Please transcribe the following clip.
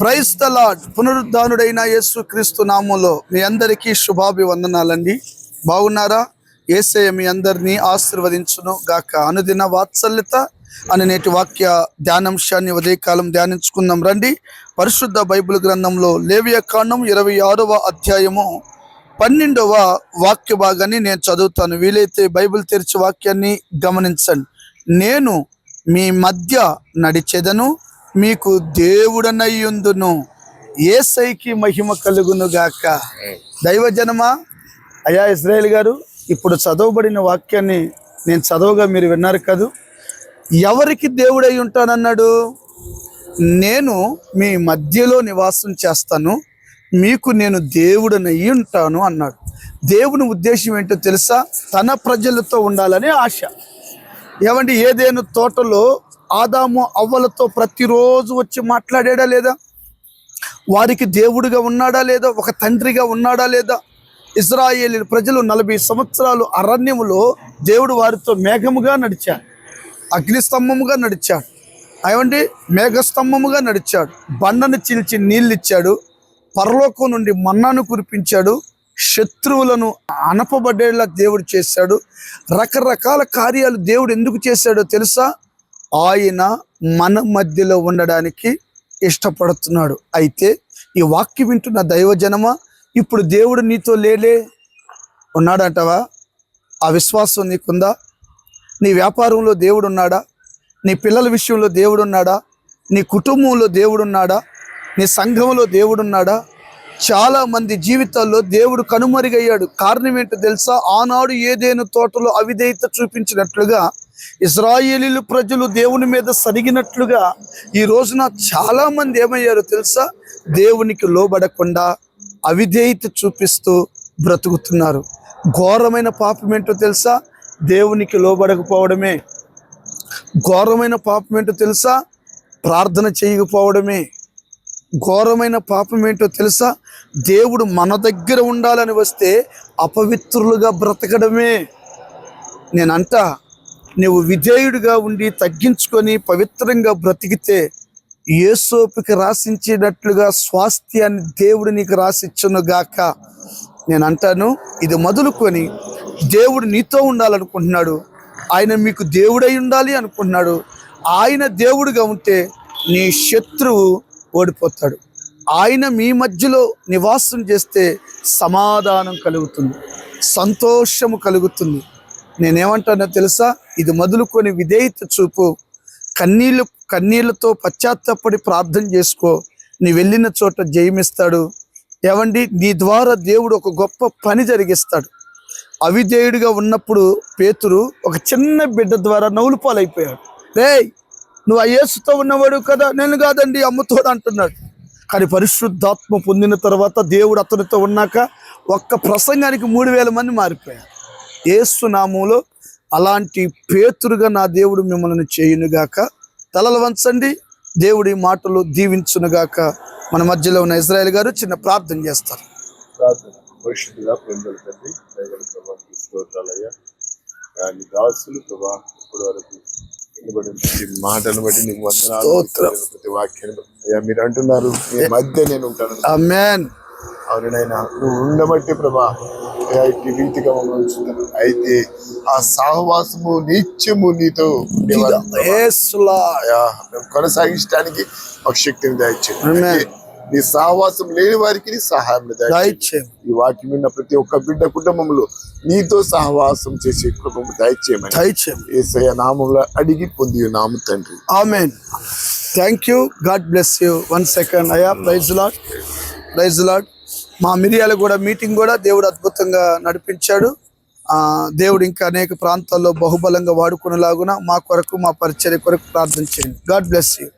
Praise the lord. పునరుద్ధానుడైన యేసు క్రీస్తు నామంలో మీ అందరికీ శుభాభివందనాలండి. బాగున్నారా? యేసయ్య మీ అందరినీ ఆశీర్వదించును గాక. అనుదిన వాత్సల్యత అనే నేటి వాక్య ధ్యానాంశాన్ని ఉదయకాలం ధ్యానించుకుందాం రండి. పరిశుద్ధ బైబిల్ గ్రంథంలో లేవియా కాండం 26వ అధ్యాయము 12వ వాక్య భాగాన్ని నేను చదువుతాను. వీలైతే బైబిల్ తెరిచి వాక్యాన్ని గమనించండి. నేను మీ మధ్య నడిచెదను, మీకు దేవుడనయ్యుందును, యేసయ్యకి మహిమ కలుగును గాక. దైవజనమా, అయ్యా ఇజ్రాయేల్ గారు, ఇప్పుడు చదవబడిన వాక్యాన్ని నేను చదవగా మీరు విన్నారు కదూ. ఎవరికి దేవుడై ఉంటానన్నాడు? నేను మీ మధ్యలో నివాసం చేస్తాను, మీకు నేను దేవుడనయ్యి ఉంటాను అన్నాడు. దేవుని ఉద్దేశం ఏంటో తెలుసా? తన ప్రజలతో ఉండాలనే ఆశ. ఏమండి, ఏదేను తోటలో ఆదాము అవ్వలతో ప్రతిరోజు వచ్చి మాట్లాడాడా లేదా? వారికి దేవుడిగా ఉన్నాడా లేదా? ఒక తండ్రిగా ఉన్నాడా లేదా? ఇశ్రాయేలు ప్రజలు 40 సంవత్సరాలు అరణ్యములో దేవుడు వారితో మేఘముగా నడిచాడు, అగ్నిస్తంభముగా నడిచాడు, ఏమండి మేఘస్తంభముగా నడిచాడు, బండను చీల్చి నీళ్ళు ఇచ్చాడు, పరలోకం నుండి మన్నాను కురిపించాడు, శత్రువులను అనపబడేలా దేవుడు చేశాడు. రకరకాల కార్యాలు దేవుడు ఎందుకు చేశాడో తెలుసా? ఆయన మన మధ్యలో ఉండడానికి ఇష్టపడుతున్నాడు. అయితే ఈ వాక్యం వింటున్న దైవజనమా, ఇప్పుడు దేవుడు నీతో లేలే ఉన్నాడంటావా? ఆ విశ్వాసం నీకుందా? నీ వ్యాపారంలో దేవుడు ఉన్నాడా? నీ పిల్లల విషయంలో దేవుడు ఉన్నాడా? నీ కుటుంబంలో దేవుడు ఉన్నాడా? నీ సంఘంలో దేవుడు ఉన్నాడా? చాలా మంది జీవితాల్లో దేవుడు కనుమరుగయ్యాడు. కారణం ఏంటో తెలుసా? ఆనాడు ఏదేను తోటలో అవిధేయత చూపించినట్లుగా ఇశ్రాయేలీలు ప్రజలు దేవుని మీద సరిగినట్లుగా ఈ రోజున చాలా మంది ఏమయ్యారో తెలుసా? దేవునికి లోబడకుండా అవిధేయత చూపిస్తూ బ్రతుకుతున్నారు. ఘోరమైన పాపం ఏంటో తెలుసా? దేవునికి లోబడకపోవడమే. ఘోరమైన పాపం ఏంటో తెలుసా? ప్రార్థన చేయకపోవడమే. ఘోరమైన పాపం ఏంటో తెలుసా? దేవుడు మన దగ్గర ఉండాలని వస్తే అపవిత్రులుగా బ్రతకడమే. నేనంట, నువ్వు విధేయుడిగా ఉండి తగ్గించుకొని పవిత్రంగా బ్రతికితే యేసోపుకి రాసించేటట్లుగా స్వాస్థ్యాన్ని దేవుడు నీకు రాసిచ్చును గాక. నేను అంటాను, ఇది మొదలుకొని దేవుడు నీతో ఉండాలనుకుంటున్నాడు. ఆయన మీకు దేవుడై ఉండాలి అనుకుంటున్నాడు. ఆయన దేవుడుగా ఉంటే నీ శత్రువు ఓడిపోతాడు. ఆయన మీ మధ్యలో నివాసం చేస్తే సమాధానం కలుగుతుంది, సంతోషము కలుగుతుంది. నేనేమంటానో తెలుసా? ఇది మొదలుకొని విధేయత చూపు, కన్నీళ్లతో పశ్చాత్తాపడి ప్రార్థన చేసుకో. నీ వెళ్ళిన చోట జయమిస్తాడు. ఏమండి, నీ ద్వారా దేవుడు ఒక గొప్ప పని జరిగిస్తాడు. అవిధేయుడిగా ఉన్నప్పుడు పేతురు ఒక చిన్న బిడ్డ ద్వారా నవ్వులు పాలైపోయాడు. రేయ్, నువ్వు ఆ యేసుతో ఉన్నవాడు కదా. నేను కాదండి, అమ్మతోడు అంటున్నాడు. కానీ పరిశుద్ధాత్మ పొందిన తర్వాత దేవుడు అతనితో ఉన్నాక ఒక్క ప్రసంగానికి 3000 మంది మారిపోయారు. యేసు నామములో అలాంటి పేతురుగా నా దేవుడు మిమ్మల్ని చేయునుగాక. తలలు వంచండి. దేవుడి మాటలు దీవించునుగాక. మన మధ్యలో ఉన్న ఇజ్రాయేల్ గారు చిన్న ప్రార్థన చేస్తారు. మాటను బట్టి నీకు వందనాలు. ప్రతి వాక్యాన్ని అయ్యా మీరు అంటున్నారు, మీ మధ్య నేను ఉంటాను. ఆమేన్. అవునైనా నువ్వు ఉండబట్టి ప్రభా ఇటు రీతిగా ఉంచుతాను. అయితే ఆ సహవాసము నిత్యము నీతో కొనసాగించడానికి ఒక శక్తిని దయచేయండి. నీ సహవాసం లేని వారికి నీ సహాయం దయచేయండి. ఈ వాక్యం విన్న ప్రతి ఒక్క బిడ్డ కుటుంబంలో నీతో సహవాసం చేసే కృపను దయచేయమని యేసయ్య నామములో అడిగి పొంది నామ తండ్రి. Amen. Thank you. God bless you. 1 second అయ్యా. Praise lord, praise lord. మా మిరియాల కూడా మీటింగ్ కూడా దేవుడు అద్భుతంగా నడిపించాడు. దేవుడు ఇంకా అనేక ప్రాంతాల్లో బహుబలంగా వాడుకునేలాగున మా కొరకు, మా పరిచర్య కొరకు ప్రార్థన చేయండి. God bless you.